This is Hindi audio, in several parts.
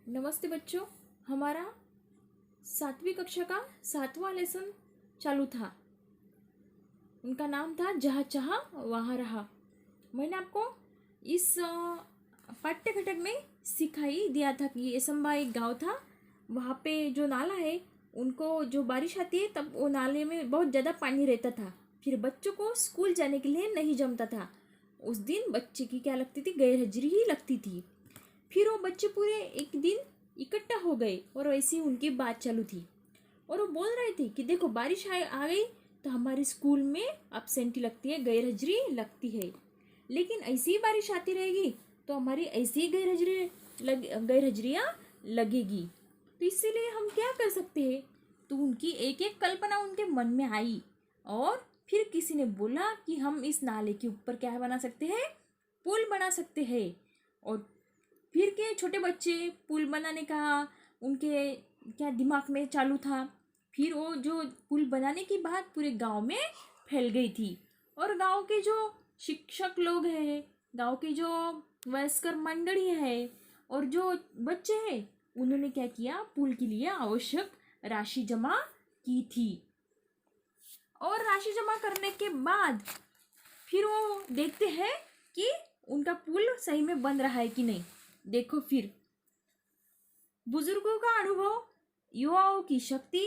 नमस्ते बच्चों। हमारा 7वीं कक्षा का 7वां लेसन चालू था। उनका नाम था जहाँ चाहा वहाँ रहा। मैंने आपको इस पाठ्य घटक में सिखाई दिया था कि यसम्बा एक गांव था। वहाँ पे जो नाला है, उनको जो बारिश आती है तब वो नाले में बहुत ज़्यादा पानी रहता था। फिर बच्चों को स्कूल जाने के लिए नहीं जमता था। उस दिन बच्चे की क्या लगती थी, गैरहाजिरी ही लगती थी। फिर वो बच्चे पूरे एक दिन इकट्ठा हो गए और वैसे ही उनकी बात चालू थी। और वो बोल रहे थे कि देखो बारिश आ गई तो हमारे स्कूल में एब्सेंटी लगती है, गैरहाजिरी लगती है। लेकिन ऐसी ही बारिश आती रहेगी तो हमारी ऐसी ही गैरहाजिरियाँ लगेगी। तो इसीलिए हम क्या कर सकते हैं। तो उनकी एक एक कल्पना उनके मन में आई और फिर किसी ने बोला कि हम इस नाले के ऊपर क्या बना सकते हैं, पुल बना सकते हैं। और फिर के छोटे बच्चे पुल बनाने का उनके क्या दिमाग में चालू था। फिर वो जो पुल बनाने की बात पूरे गांव में फैल गई थी। और गांव के जो शिक्षक लोग हैं, गांव की जो वयस्कर मंडली है और जो बच्चे हैं, उन्होंने क्या किया, पुल के लिए आवश्यक राशि जमा की थी। और राशि जमा करने के बाद फिर वो देखते हैं कि उनका पुल सही में बन रहा है कि नहीं। देखो फिर बुजुर्गों का अनुभव, युवाओं की शक्ति,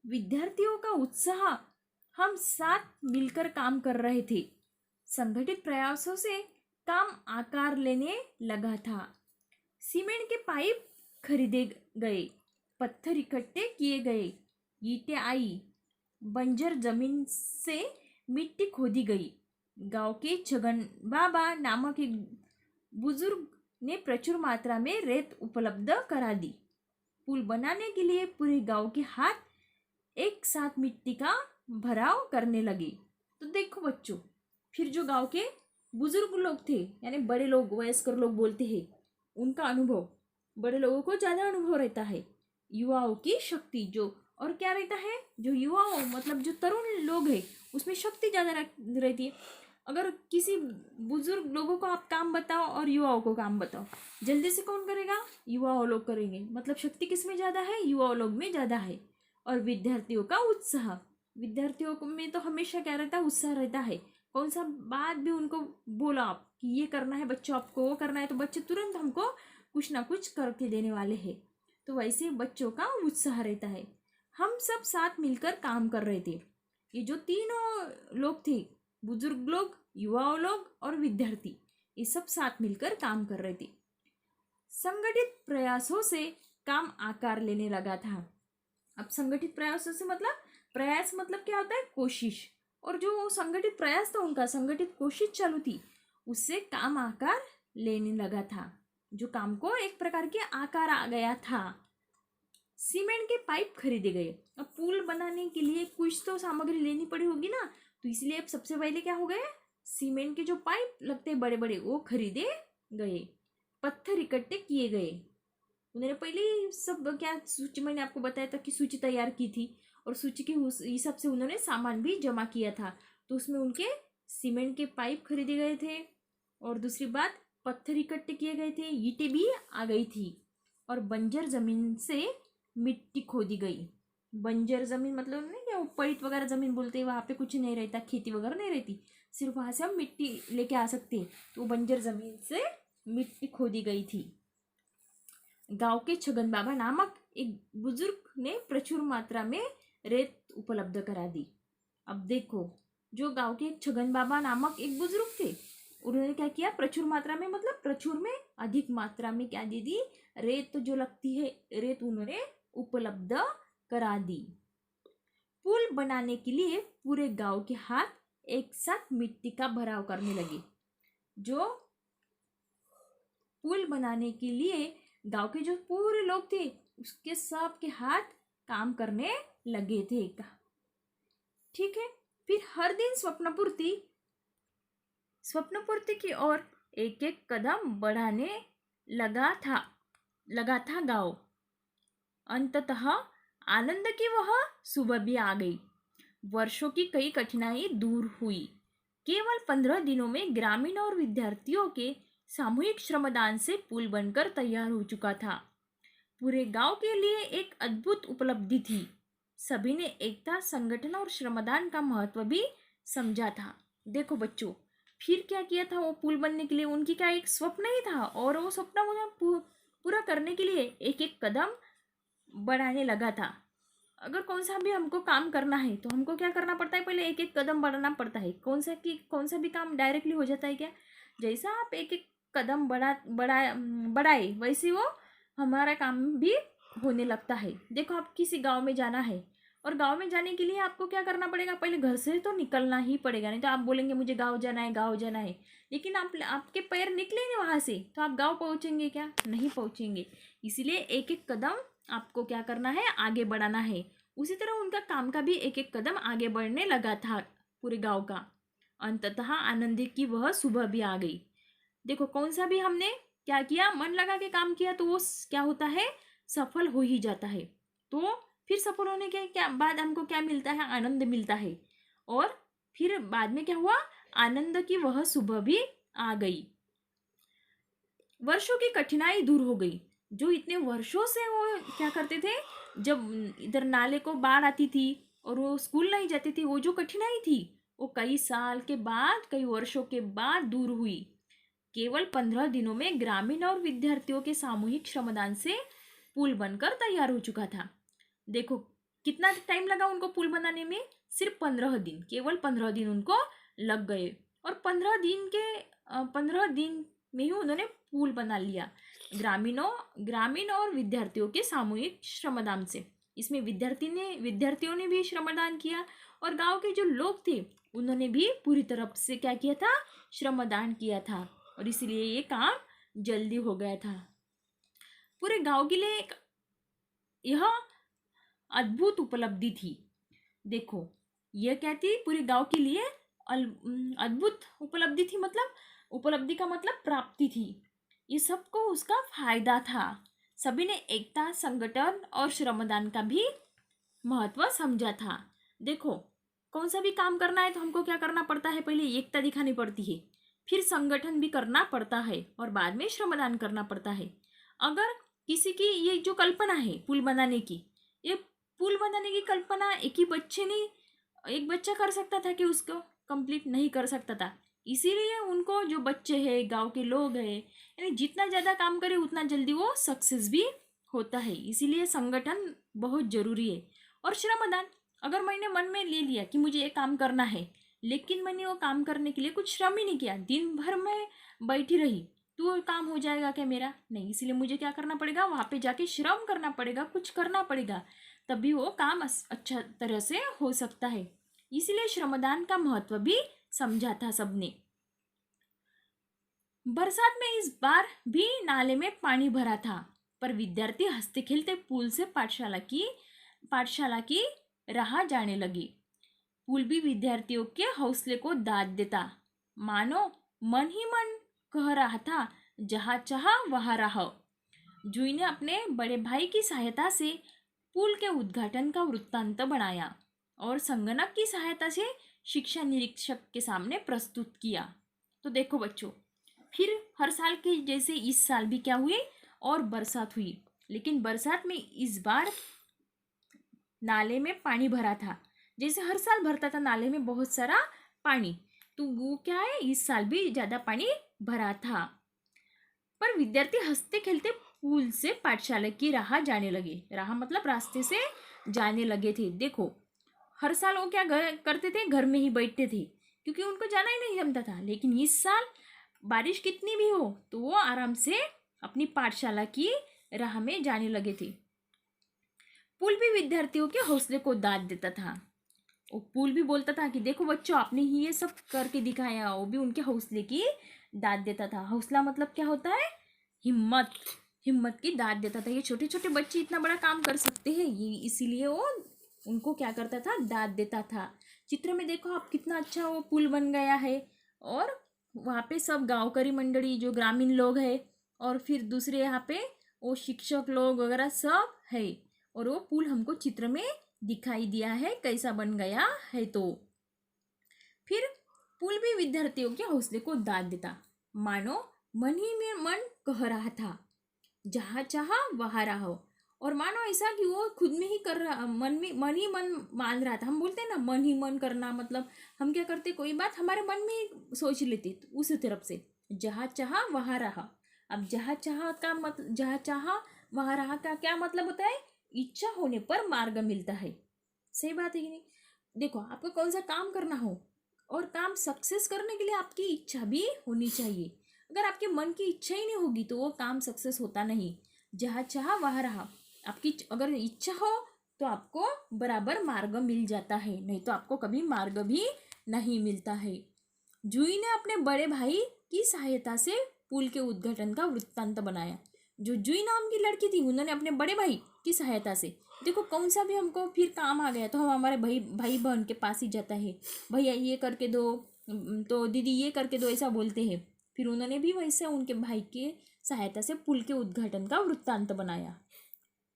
विद्यार्थियों का उत्साह, हम साथ मिलकर काम कर रहे थे। संगठित प्रयासों से काम आकार लेने लगा था। सीमेंट के पाइप खरीदे गए, पत्थर इकट्ठे किए गए, ईंटें आई, बंजर जमीन से मिट्टी खोदी गई। गांव के छगन बाबा नामक एक बुजुर्ग ने प्रचुर मात्रा में रेत उपलब्ध करा दी। पुल बनाने के लिए पूरे गांव के हाथ एक साथ मिट्टी का भराव करने लगे। तो देखो बच्चों, फिर जो गांव के बुजुर्ग लोग थे, यानी बड़े लोग, वयस्कर लोग बोलते हैं, उनका अनुभव, बड़े लोगों को ज़्यादा अनुभव रहता है। युवाओं की शक्ति जो, और क्या रहता है, जो युवाओं मतलब जो तरुण लोग हैं उसमें शक्ति ज़्यादा रहती है। अगर किसी बुजुर्ग लोगों को आप काम बताओ और युवाओं को काम बताओ, जल्दी से कौन करेगा, युवाओं लोग करेंगे। मतलब शक्ति किस में ज़्यादा है, युवाओं लोग में ज़्यादा है। और विद्यार्थियों का उत्साह, विद्यार्थियों में तो हमेशा क्या रहता है, उत्साह रहता है। कौन सा बात भी उनको बोला आप कि ये करना है बच्चों, आपको वो करना है, तो बच्चे तुरंत हमको कुछ ना कुछ करके देने वाले हैं। तो वैसे बच्चों का उत्साह रहता है। हम सब साथ मिलकर काम कर रहे थे। ये जो तीनों लोग थे, बुजुर्ग लोग, युवाओं लोग और विद्यार्थी, ये सब साथ मिलकर काम कर रहे थे। संगठित प्रयासों से काम आकार लेने लगा था। अब संगठित प्रयासों से मतलब, प्रयास मतलब क्या होता है, कोशिश। और जो संगठित प्रयास था उनका, संगठित कोशिश चालू थी, उससे काम आकार लेने लगा था। जो काम को एक प्रकार के आकार आ गया था। सीमेंट के पाइप खरीदे गए। अब पुल बनाने के लिए कुछ तो सामग्री लेनी पड़ी होगी ना, तो इसलिए अब सबसे पहले क्या हो गए, सीमेंट के जो पाइप लगते हैं बड़े बड़े, वो खरीदे गए, पत्थर इकट्ठे किए गए। उन्होंने पहले ही सब क्या सूची, मैंने आपको बताया था कि सूची तैयार की थी, और सूची के हिसाब से उन्होंने सामान भी जमा किया था। तो उसमें उनके सीमेंट के पाइप खरीदे गए थे, और दूसरी बात पत्थर इकट्ठे किए गए थे, ईंटें भी आ गई थी, और बंजर जमीन से मिट्टी खोदी गई। बंजर जमीन मतलब नहीं क्या, वो पड़ित वगैरह जमीन बोलते हैं, वहाँ पे कुछ नहीं रहता, खेती वगैरह नहीं रहती, सिर्फ वहाँ से हम मिट्टी लेके आ सकते हैं। तो बंजर जमीन से मिट्टी खोदी गई थी। गांव के छगन बाबा नामक एक बुजुर्ग ने प्रचुर मात्रा में रेत उपलब्ध करा दी। अब देखो, जो गांव के छगन बाबा नामक एक बुजुर्ग थे, उन्होंने क्या किया, प्रचुर मात्रा में मतलब प्रचुर में, अधिक मात्रा में क्या दे दी, रेत जो लगती है, रेत उन्होंने उपलब्ध करा दी। पुल बनाने के लिए पूरे गांव के हाथ एक साथ मिट्टी का भराव करने लगे। जो पुल बनाने के लिए गांव के जो पूरे लोग थे, उसके सब के हाथ काम करने लगे थे। ठीक है। फिर हर दिन स्वप्नपूर्ति की ओर एक एक कदम बढ़ाने लगा था गांव। अंततः आनंद की वह सुबह भी आ गई। वर्षों की कई कठिनाई दूर हुई। केवल 15 दिनों में ग्रामीण और विद्यार्थियों के सामूहिक श्रमदान से पुल बनकर तैयार हो चुका था। पूरे गांव के लिए एक अद्भुत उपलब्धि थी। सभी ने एकता, संगठन और श्रमदान का महत्व भी समझा था। देखो बच्चों, फिर क्या किया था वो पुल बनने के लिए? उनकी क्या एक स्वप्न ही था, और वो स्वप्न उन्हें पूरा करने के लिए एक एक कदम बढ़ाने लगा था। अगर कौन सा भी हमको काम करना है तो हमको क्या करना पड़ता है? पहले एक एक कदम बढ़ाना पड़ता है। कौन सा भी काम डायरेक्टली हो जाता है क्या? जैसा आप एक एक कदम बढ़ाए वैसे वो हमारा काम भी होने लगता है। देखो, आप किसी गांव में जाना है, और गांव में जाने के लिए आपको क्या करना पड़ेगा? पहले घर से तो निकलना ही पड़ेगा। नहीं तो आप बोलेंगे मुझे गांव जाना है, गांव जाना है, लेकिन आपके पैर निकले नहीं वहाँ से, तो आप गांव पहुँचेंगे क्या? नहीं पहुँचेंगे। इसीलिए एक एक कदम आपको क्या करना है? आगे बढ़ाना है। उसी तरह उनका काम का भी एक एक कदम आगे बढ़ने लगा था पूरे गांव का। अंततः आनंद की वह सुबह भी आ गई। देखो, कौन सा भी हमने क्या किया, मन लगा के काम किया, तो वो क्या होता है? सफल हो ही जाता है। तो फिर सफल होने के क्या बाद हमको क्या मिलता है? आनंद मिलता है। और फिर बाद में क्या हुआ? आनंद की वह सुबह भी आ गई। वर्षों की कठिनाई दूर हो गई। जो इतने वर्षों से वो क्या करते थे, जब इधर नाले को बाढ़ आती थी और वो स्कूल नहीं जाते थे, वो जो कठिनाई थी वो कई साल के बाद, कई वर्षों के बाद दूर हुई। केवल 15 दिनों में ग्रामीण और विद्यार्थियों के सामूहिक श्रमदान से पुल बनकर तैयार हो चुका था। देखो, कितना टाइम लगा उनको पुल बनाने में? सिर्फ 15 दिन, केवल 15 दिन उनको लग गए। और 15 दिन में ही उन्होंने पुल बना लिया, ग्रामीण और विद्यार्थियों के सामूहिक श्रमदान से। इसमें विद्यार्थियों ने भी श्रमदान किया, और गांव के जो लोग थे उन्होंने भी पूरी तरफ से क्या किया था? श्रमदान किया था, और इसलिए ये काम जल्दी हो गया था। पूरे गांव के लिए यह अद्भुत उपलब्धि थी। देखो, यह क्या थी? पूरे गांव के लिए अद्भुत उपलब्धि थी। मतलब उपलब्धि का मतलब प्राप्ति थी। ये सबको उसका फायदा था। सभी ने एकता, संगठन और श्रमदान का भी महत्व समझा था। देखो, कौन सा भी काम करना है तो हमको क्या करना पड़ता है? पहले एकता दिखानी पड़ती है, फिर संगठन भी करना पड़ता है, और बाद में श्रमदान करना पड़ता है। अगर किसी की ये जो कल्पना है पुल बनाने की, ये पुल बनाने की कल्पना एक बच्चा कर सकता था कि उसको कंप्लीट नहीं कर सकता था। इसीलिए उनको जो बच्चे हैं, गांव के लोग हैं, यानी जितना ज़्यादा काम करे उतना जल्दी वो सक्सेस भी होता है। इसीलिए संगठन बहुत ज़रूरी है। और श्रमदान, अगर मैंने मन में ले लिया कि मुझे ये काम करना है, लेकिन मैंने वो काम करने के लिए कुछ श्रम ही नहीं किया, दिन भर मैं बैठी रही, तो वो काम हो जाएगा क्या मेरा? नहीं। इसीलिए मुझे क्या करना पड़ेगा? वहाँ पे जाके श्रम करना पड़ेगा, कुछ करना पड़ेगा, तभी वो काम अच्छा तरह से हो सकता है। इसीलिए श्रमदान का महत्व भी समझा था सबने। बरसात में इस बार भी नाले में पानी भरा था, पर विद्यार्थी हंसते खेलते पुल से पाठशाला की राह जाने लगे। पुल भी विद्यार्थियों के हौसले को दाद देता, मानो मन ही मन कह रहा था, जहाँ चाह वहाँ रहो। जूही ने अपने बड़े भाई की सहायता से पुल के उद्घाटन का वृत्तांत बनाया, और संगणक की सहायता से शिक्षा निरीक्षक के सामने प्रस्तुत किया। तो देखो बच्चों, फिर हर साल के जैसे इस साल भी क्या हुई? और बरसात हुई, लेकिन बरसात में इस बार नाले में पानी भरा था। जैसे हर साल भरता था नाले में बहुत सारा पानी, तो वो क्या है, इस साल भी ज़्यादा पानी भरा था। पर विद्यार्थी हंसते खेलते पुल से पाठशाला की राह जाने लगे। राह मतलब रास्ते से जाने लगे थे। देखो, हर साल वो क्या करते थे? घर में ही बैठते थे, क्योंकि उनको जाना ही नहीं जमता था। लेकिन इस साल बारिश कितनी भी हो तो वो आराम से अपनी पाठशाला की राह में जाने लगे थे। पुल भी विद्यार्थियों के हौसले को दाद देता था। वो पुल भी बोलता था कि देखो बच्चों, आपने ही ये सब करके दिखाया। वो भी उनके हौसले की दाद देता था। हौसला मतलब क्या होता है? हिम्मत की दाद देता था। ये छोटे छोटे बच्चे इतना बड़ा काम कर सकते हैं, ये इसीलिए वो उनको क्या करता था? दाद देता था। चित्र में देखो आप, कितना अच्छा वो पुल बन गया है, और वहाँ पे सब गाँवकरी मंडली, जो ग्रामीण लोग हैं, और फिर दूसरे यहाँ पे वो शिक्षक लोग वगैरह सब है, और वो पुल हमको चित्र में दिखाई दिया है कैसा बन गया है। तो फिर पुल भी विद्यार्थियों के हौसले को दाद देता, मानो मन ही में मन कह रहा था, जहाँ चाह वहाँ रहो। और मानो ऐसा कि वो खुद में ही कर रहा, मन ही मन मान रहा था। हम बोलते हैं ना मन ही मन करना, मतलब हम क्या करते, कोई बात हमारे मन में ही सोच लेते, तो उस तरफ से जहाँ चाहा वहाँ रहा। अब जहाँ चाहा का जहाँ चाहा वहाँ रहा का क्या मतलब होता है, इच्छा होने पर मार्ग मिलता है। सही बात है कि नहीं? देखो, आपको कौन सा काम करना हो और काम सक्सेस करने के लिए आपकी इच्छा भी होनी चाहिए। अगर आपके मन की इच्छा ही नहीं होगी तो वो काम सक्सेस होता नहीं। जहाँ चाहा वहाँ रहा। आपकी अगर इच्छा हो तो आपको बराबर मार्ग मिल जाता है, नहीं तो आपको कभी मार्ग भी नहीं मिलता है। जूही ने अपने बड़े भाई की सहायता से पुल के उद्घाटन का वृत्तांत बनाया। जो जूही नाम की लड़की थी, उन्होंने अपने बड़े भाई की सहायता से, देखो कौन सा भी हमको फिर काम आ गया तो हम हमारे भाई बहन के पास ही जाता है, भैया ये करके दो, तो दीदी ये करके दो, ऐसा बोलते हैं। फिर उन्होंने भी वैसे उनके भाई की सहायता से पुल के उद्घाटन का वृत्तांत बनाया।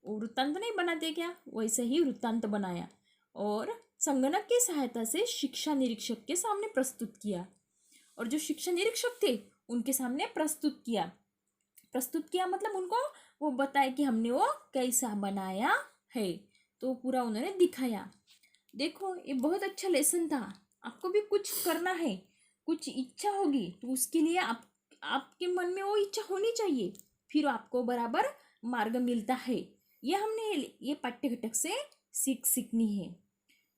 वो वृत्तांत नहीं बनाते क्या, वैसे ही वृत्तांत बनाया और संगणक की सहायता से शिक्षा निरीक्षक के सामने प्रस्तुत किया। और जो शिक्षा निरीक्षक थे उनके सामने प्रस्तुत किया मतलब उनको वो बताया कि हमने वो कैसा बनाया है, तो पूरा उन्होंने दिखाया। देखो, ये बहुत अच्छा लेसन था। आपको भी कुछ करना है, कुछ इच्छा होगी तो उसके लिए आपके मन में वो इच्छा होनी चाहिए, फिर आपको बराबर मार्ग मिलता है। ये हमने ये पाठ्य घटक से सीखनी है।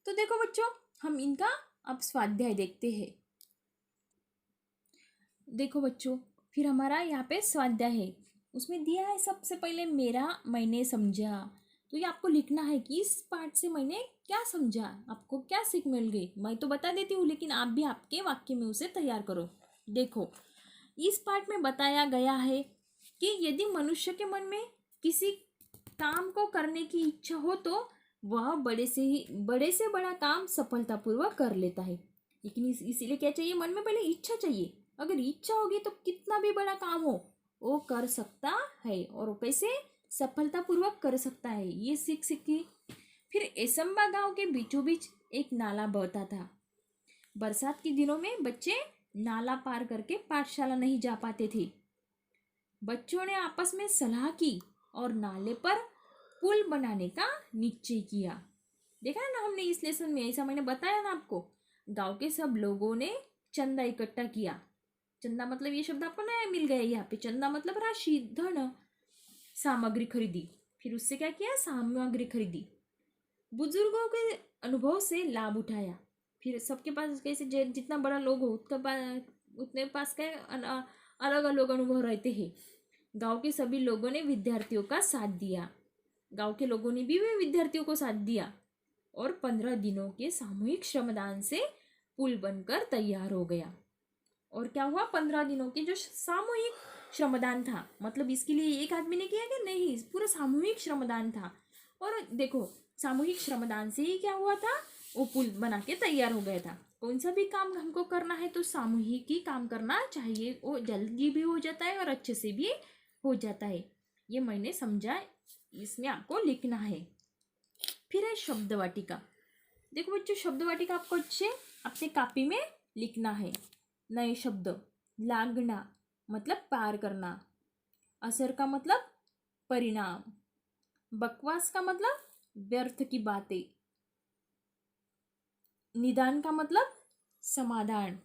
तो देखो बच्चों, हम इनका अब स्वाध्याय देखते हैं। देखो बच्चों, फिर हमारा यहाँ पे स्वाध्याय है, उसमें दिया है सबसे पहले मेरा मैंने समझा। तो ये आपको लिखना है कि इस पाठ से मैंने क्या समझा, आपको क्या सीख मिल गई। मैं तो बता देती हूँ लेकिन आप भी आपके वाक्य में उसे तैयार करो। देखो, इस पाठ में बताया गया है कि यदि मनुष्य के मन में किसी काम को करने की इच्छा हो तो वह बड़े से बड़ा काम सफलतापूर्वक कर लेता है। लेकिन इसीलिए क्या चाहिए, मन में पहले इच्छा चाहिए। अगर इच्छा होगी तो कितना भी बड़ा काम हो वो कर सकता है, और वो कैसे सफलतापूर्वक कर सकता है, ये सीखी। फिर एसम्बा गांव के बीचों बीच एक नाला बहता था। बरसात के दिनों में बच्चे नाला पार करके पाठशाला नहीं जा पाते थे। बच्चों ने आपस में सलाह की और नाले पर पुल बनाने का निश्चय किया। देखा है ना हमने इस लेसन में, ऐसा मैंने बताया ना आपको। गांव के सब लोगों ने चंदा इकट्ठा किया। चंदा मतलब ये शब्द आपको नया मिल गया यहाँ पे। चंदा मतलब राशि, धन, सामग्री खरीदी। फिर उससे क्या किया, सामग्री खरीदी। बुजुर्गों के अनुभव से लाभ उठाया। फिर सबके पास कैसे जितना बड़ा लोग हो उतने पास का अलग अलग अनुभव रहते हैं। गांव के सभी लोगों ने विद्यार्थियों का साथ दिया। गांव के लोगों ने भी विद्यार्थियों को साथ दिया और 15 दिनों के सामूहिक श्रमदान से पुल बनकर तैयार हो गया। और क्या हुआ, 15 दिनों के जो सामूहिक श्रमदान था, मतलब इसके लिए एक आदमी ने किया क्या, नहीं, पूरा सामूहिक श्रमदान था। और देखो, सामूहिक श्रमदान से ही क्या हुआ था, वो पुल बना के तैयार हो गया था। कौन सा भी काम हमको करना है तो सामूहिक ही काम करना चाहिए, वो जल्दी भी हो जाता है और अच्छे से भी हो जाता है। ये मैंने समझा, इसमें आपको लिखना है। फिर है शब्द वाटिका। देखो बच्चों, शब्द वाटिका आपको अच्छे अपने कॉपी में लिखना है। नए शब्द, लागना मतलब पार करना, असर का मतलब परिणाम, बकवास का मतलब व्यर्थ की बातें, निदान का मतलब समाधान,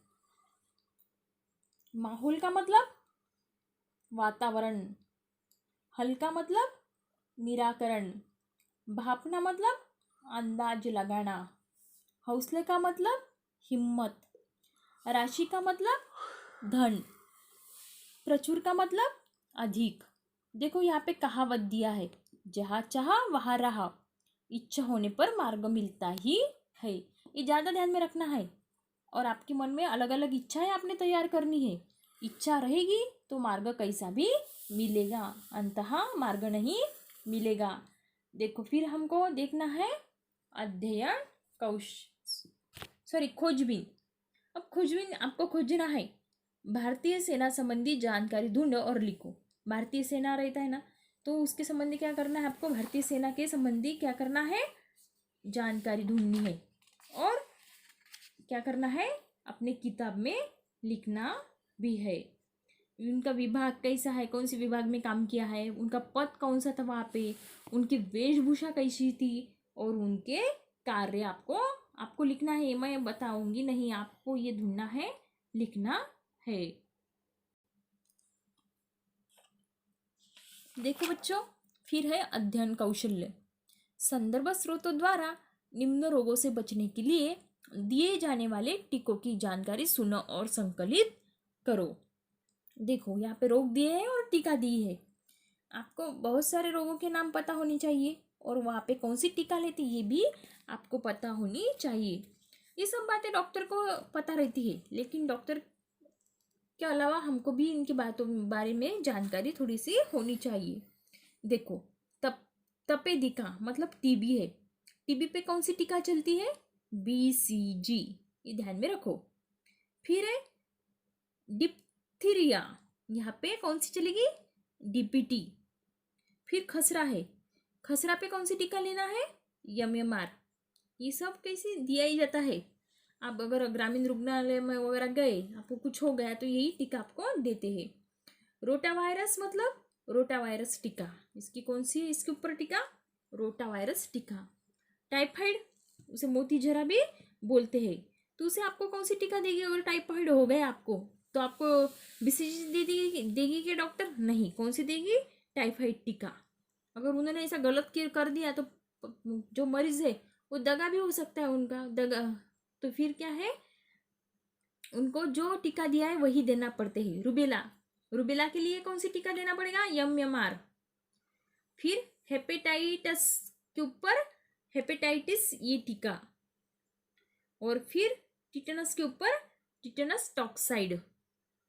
माहौल का मतलब वातावरण, हल का मतलब निराकरण, भापना मतलब अंदाज लगाना, हौसले का मतलब हिम्मत, राशि का मतलब धन, प्रचुर का मतलब अधिक। देखो यहाँ पे कहावत दिया है, जहाँ चाहा वहाँ रहा, इच्छा होने पर मार्ग मिलता ही है। ये ज़्यादा ध्यान में रखना है। और आपके मन में अलग अलग इच्छाएं आपने तैयार करनी है। इच्छा रहेगी तो मार्ग कैसा भी मिलेगा, अंततः मार्ग नहीं मिलेगा। देखो, फिर हमको देखना है अध्ययन खोजबीन। अब खोजबीन आपको खोजना है, भारतीय सेना संबंधी जानकारी ढूंढो और लिखो। भारतीय सेना रहता है ना, तो उसके संबंधी क्या करना है आपको, भारतीय सेना के संबंधी क्या करना है, जानकारी ढूंढनी है और क्या करना है, अपने किताब में लिखना भी है। उनका विभाग कैसा है, कौन से विभाग में काम किया है, उनका पद कौन सा था वहाँ पे, उनकी वेशभूषा कैसी थी और उनके कार्य आपको आपको लिखना है। मैं बताऊंगी नहीं, आपको ये ढूंढना है, लिखना है। देखो बच्चों, फिर है अध्ययन कौशल्य। संदर्भ स्रोतों द्वारा निम्न रोगों से बचने के लिए दिए जाने वाले टीकों की जानकारी सुनो और संकलित करो। देखो यहाँ पे रोग दिए हैं और टीका दी है। आपको बहुत सारे रोगों के नाम पता होने चाहिए और वहाँ पे कौन सी टीका लेती ये भी आपको पता होनी चाहिए। ये सब बातें डॉक्टर को पता रहती है, लेकिन डॉक्टर के अलावा हमको भी इनकी बातों बारे में जानकारी थोड़ी सी होनी चाहिए। देखो, तपेदिका मतलब टीबी है। टीबी पे कौन सी टीका चलती है? BCG, ये ध्यान में रखो। फिर है डिप्थीरिया, यहाँ पे कौन सी चलेगी? DPT। फिर खसरा है, खसरा पे कौन सी टीका लेना है? MMR। ये सब कैसे दिया ही जाता है। आप अगर ग्रामीण रुग्णालय में वगैरह गए, आपको कुछ हो गया तो यही टीका आपको देते हैं। रोटावायरस मतलब रोटावायरस टीका, इसकी कौन सी है इसके ऊपर टीका? रोटावायरस टीका। टाइफाइड, उसे मोती जरा भी बोलते हैं, तो उसे आपको कौन सी टीका देगी? अगर टाइफाइड हो गया आपको तो आपको BCG देगी कि डॉक्टर? नहीं, कौन सी देगी? टाइफाइड टीका। अगर उन्होंने ऐसा गलत कर दिया तो जो मरीज है वो दगा भी हो सकता है, उनका दगा। तो फिर क्या है, उनको जो टीका दिया है वही देना पड़ते है। रूबेला, रूबेला के लिए कौन सी टीका देना पड़ेगा? MMR। फिर हेपेटाइटिस के ऊपर हेपेटाइटिस ये टीका, और फिर टिटेनस के ऊपर टिटेनस टॉक्साइड,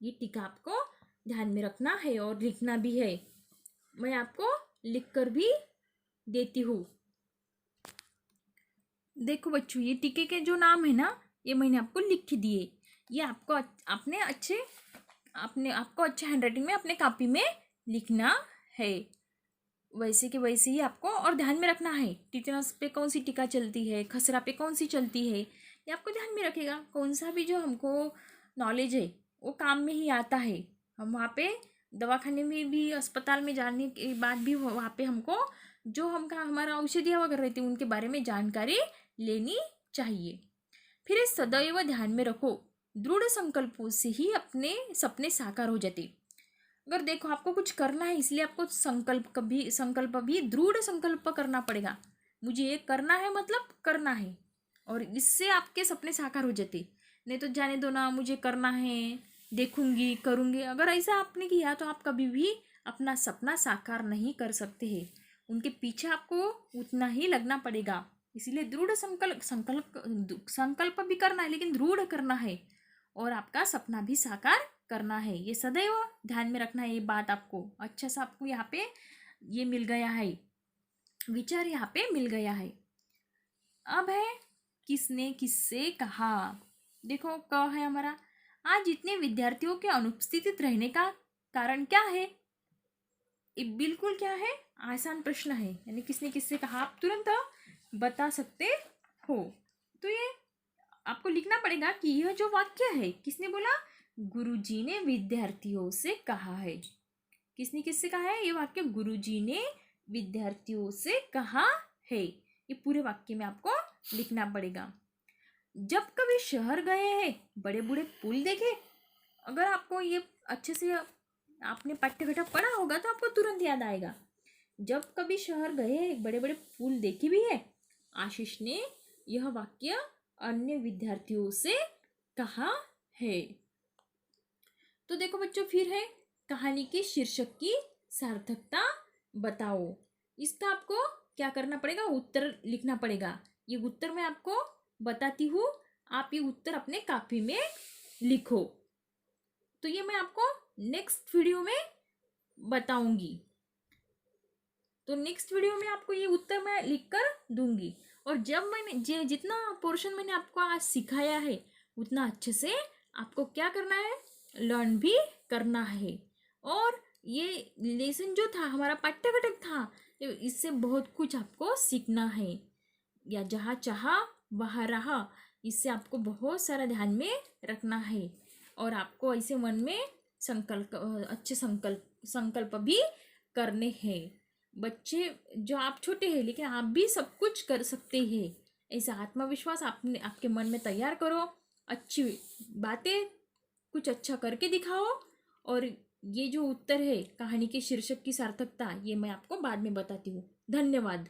ये टीका आपको ध्यान में रखना है और लिखना भी है। मैं आपको लिखकर भी देती हूँ। देखो बच्चों, ये टीके के जो नाम है ना, ये मैंने आपको लिख दिए। ये आपको आपको अच्छे हैंडराइटिंग में अपने कॉपी में लिखना है, वैसे के वैसे ही आपको। और ध्यान में रखना है टिटेनस पे कौन सी टीका चलती है, खसरा पे कौन सी चलती है, ये आपको ध्यान में रखेगा। कौन सा भी जो हमको नॉलेज है वो काम में ही आता है। हम वहाँ पे दवाखाने में भी, अस्पताल में जाने के बाद भी वहाँ पे हमको जो हमारा औषधियाँ वगैरह रहती है उनके बारे में जानकारी लेनी चाहिए। फिर इस सदैव ध्यान में रखो, दृढ़ संकल्पों से ही अपने सपने साकार हो जाते। अगर देखो आपको कुछ करना है, इसलिए आपको संकल्प भी दृढ़ संकल्प करना पड़ेगा। मुझे ये करना है मतलब करना है, और इससे आपके सपने साकार हो जाते। नहीं तो जाने दो ना, मुझे करना है, देखूंगी करूंगी, अगर ऐसा आपने किया तो आप कभी भी अपना सपना साकार नहीं कर सकते हैं। उनके पीछे आपको उतना ही लगना पड़ेगा। इसीलिए दृढ़ संकल्प भी करना है, लेकिन दृढ़ करना है, और आपका सपना भी साकार करना है। ये सदैव ध्यान में रखना है। ये बात आपको अच्छा सा आपको यहाँ पे ये मिल गया है, विचार यहाँ पे मिल गया है। अब है किसने किससे कहा। देखो क है हमारा, आज इतने विद्यार्थियों के अनुपस्थित रहने का कारण क्या है? ये बिल्कुल क्या है, आसान प्रश्न है, यानी किसने किससे कहा आप तुरंत बता सकते हो। तो ये आपको लिखना पड़ेगा कि यह जो वाक्य है किसने बोला? गुरुजी ने विद्यार्थियों से कहा है। किसने किससे कहा है? ये वाक्य गुरुजी ने विद्यार्थियों से कहा है। ये पूरे वाक्य में आपको लिखना पड़ेगा। जब कभी शहर गए हैं, बड़े बड़े पुल देखे। अगर आपको ये अच्छे से आपने पाठ्यघटक पढ़ा होगा तो आपको तुरंत याद आएगा। जब कभी शहर गए हैं, बड़े बड़े पुल देखे भी है। आशीष ने यह वाक्य अन्य विद्यार्थियों से कहा है। तो देखो बच्चों, फिर है कहानी के शीर्षक की सार्थकता बताओ। इसका आपको क्या करना पड़ेगा? उत्तर लिखना पड़ेगा। ये उत्तर मैं आपको बताती हूँ, आप ये उत्तर अपने कॉपी में लिखो। तो ये मैं आपको नेक्स्ट वीडियो में बताऊंगी। तो नेक्स्ट वीडियो में आपको ये उत्तर मैं लिखकर दूंगी। और जब मैंने जितना पोर्शन मैंने आपको आज सिखाया है उतना अच्छे से आपको क्या करना है, लर्न भी करना है। और ये लेसन जो था हमारा पाठ्यघटक था, इससे बहुत कुछ आपको सीखना है। या जहाँ चाहा वहाँ रहा, इससे आपको बहुत सारा ध्यान में रखना है। और आपको ऐसे मन में अच्छे संकल्प भी करने हैं। बच्चे जो आप छोटे हैं लेकिन आप भी सब कुछ कर सकते हैं, ऐसा आत्मविश्वास आपने आपके मन में तैयार करो। अच्छी बातें कुछ अच्छा करके दिखाओ। और ये जो उत्तर है कहानी के शीर्षक की सार्थकता, ये मैं आपको बाद में बताती हूँ। धन्यवाद।